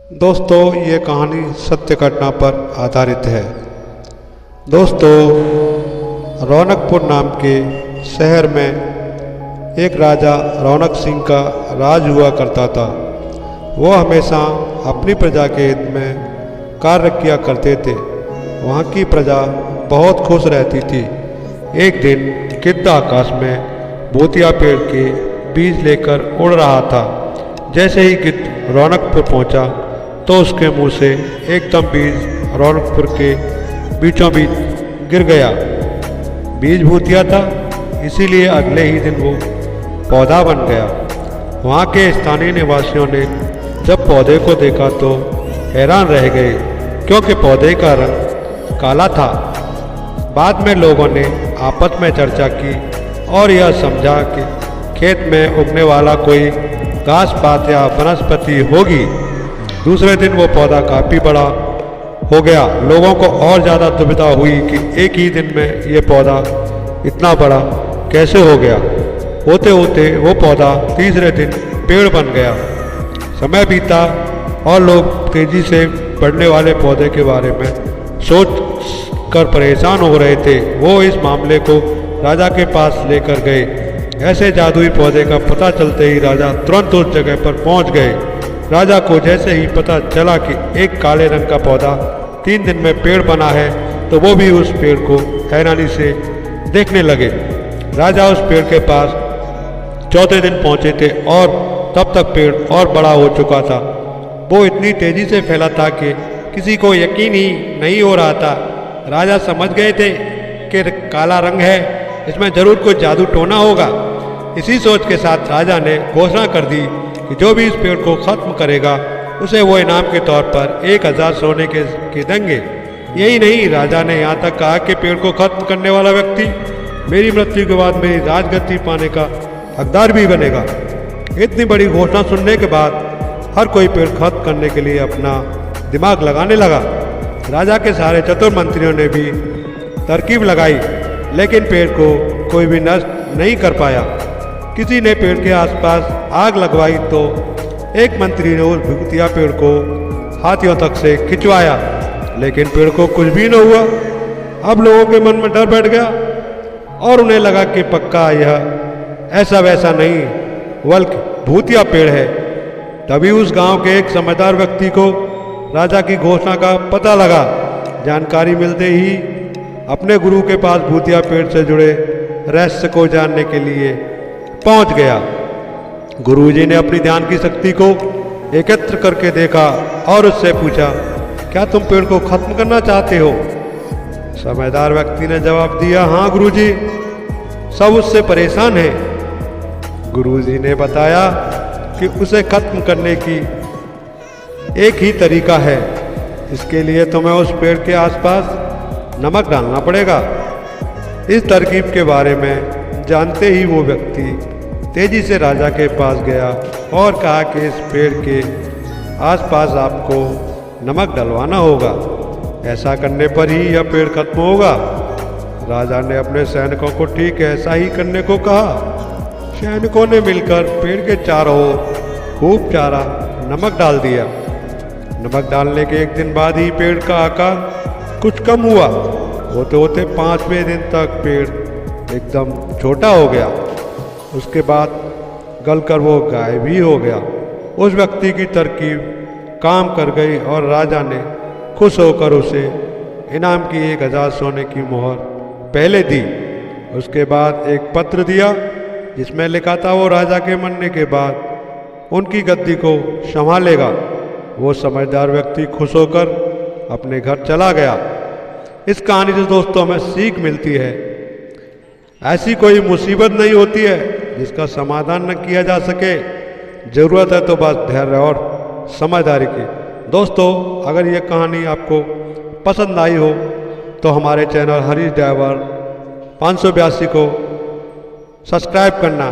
दोस्तों, ये कहानी सत्य घटना पर आधारित है। दोस्तों, रौनकपुर नाम के शहर में एक राजा रौनक सिंह का राज हुआ करता था। वो हमेशा अपनी प्रजा के हित में कार्य किया करते थे। वहाँ की प्रजा बहुत खुश रहती थी। एक दिन गिद्ध आकाश में भूतिया पेड़ के बीज लेकर उड़ रहा था। जैसे ही गिद्ध रौनकपुर पहुँचा तो उसके मुंह से एकदम बीज रौनकपुर के बीचों बीच गिर गया। बीज भूतिया था, इसीलिए अगले ही दिन वो पौधा बन गया। वहाँ के स्थानीय निवासियों ने जब पौधे को देखा तो हैरान रह गए, क्योंकि पौधे का रंग काला था। बाद में लोगों ने आपस में चर्चा की और यह समझा कि खेत में उगने वाला कोई घास पात या वनस्पति होगी। दूसरे दिन वो पौधा काफ़ी बड़ा हो गया। लोगों को और ज़्यादा दुविधा हुई कि एक ही दिन में ये पौधा इतना बड़ा कैसे हो गया। होते होते वो पौधा तीसरे दिन पेड़ बन गया। समय बीता और लोग तेज़ी से बढ़ने वाले पौधे के बारे में सोच कर परेशान हो रहे थे। वो इस मामले को राजा के पास लेकर गए। ऐसे जादुई पौधे का पता चलते ही राजा तुरंत उस जगह पर पहुंच गए। राजा को जैसे ही पता चला कि एक काले रंग का पौधा 3 दिन में पेड़ बना है, तो वो भी उस पेड़ को हैरानी से देखने लगे। राजा उस पेड़ के पास चौथे दिन पहुंचे थे और तब तक पेड़ और बड़ा हो चुका था। वो इतनी तेजी से फैला था कि किसी को यकीन ही नहीं हो रहा था। राजा समझ गए थे कि काला रंग है, इसमें जरूर कोई जादू टोना होगा। इसी सोच के साथ राजा ने घोषणा कर दी कि जो भी इस पेड़ को खत्म करेगा उसे वो इनाम के तौर पर 1000 सोने के देंगे। यही नहीं, राजा ने यहाँ तक कहा कि पेड़ को खत्म करने वाला व्यक्ति मेरी मृत्यु के बाद मेरी राजगद्दी पाने का हकदार भी बनेगा। इतनी बड़ी घोषणा सुनने के बाद हर कोई पेड़ खत्म करने के लिए अपना दिमाग लगाने लगा। राजा के सारे चतुर मंत्रियों ने भी तरकीब लगाई, लेकिन पेड़ को कोई भी नष्ट नहीं कर पाया। किसी ने पेड़ के आसपास आग लगवाई तो एक मंत्री ने उस भूतिया पेड़ को हाथियों तक से खिंचवाया, लेकिन पेड़ को कुछ भी न हुआ। अब लोगों के मन में डर बैठ गया और उन्हें लगा कि पक्का यह ऐसा वैसा नहीं बल्कि भूतिया पेड़ है। तभी उस गांव के एक समझदार व्यक्ति को राजा की घोषणा का पता लगा। जानकारी मिलते ही अपने गुरु के पास भूतिया पेड़ से जुड़े रहस्य को जानने के लिए पहुंच गया। गुरुजी ने अपनी ध्यान की शक्ति को एकत्र करके देखा और उससे पूछा, क्या तुम पेड़ को खत्म करना चाहते हो? समझदार व्यक्ति ने जवाब दिया, हाँ गुरुजी, सब उससे परेशान हैं। गुरुजी ने बताया कि उसे खत्म करने की एक ही तरीका है। इसके लिए तुम्हें उस पेड़ के आसपास नमक डालना पड़ेगा। इस तरकीब के बारे में जानते ही वो व्यक्ति तेजी से राजा के पास गया और कहा कि इस पेड़ के आसपास आपको नमक डलवाना होगा। ऐसा करने पर ही यह पेड़ खत्म होगा। राजा ने अपने सैनिकों को ठीक ऐसा ही करने को कहा। सैनिकों ने मिलकर पेड़ के चारों ओर खूब सारा नमक डाल दिया। नमक डालने के एक दिन बाद ही पेड़ का आकार कुछ कम हुआ। होते होते 5वें दिन तक पेड़ एकदम छोटा हो गया। उसके बाद गलकर वो गायब ही हो गया। उस व्यक्ति की तरकीब काम कर गई और राजा ने खुश होकर उसे इनाम की 1000 सोने की मोहर पहले दी। उसके बाद एक पत्र दिया जिसमें लिखा था वो राजा के मरने के बाद उनकी गद्दी को संभालेगा। वो समझदार व्यक्ति खुश होकर अपने घर चला गया। इस कहानी से दोस्तों हमें सीख मिलती है, ऐसी कोई मुसीबत नहीं होती है जिसका समाधान न किया जा सके। ज़रूरत है तो बस धैर्य और समझदारी की। दोस्तों, अगर ये कहानी आपको पसंद आई हो तो हमारे चैनल हरीश ड्राइवर 582 को सब्सक्राइब करना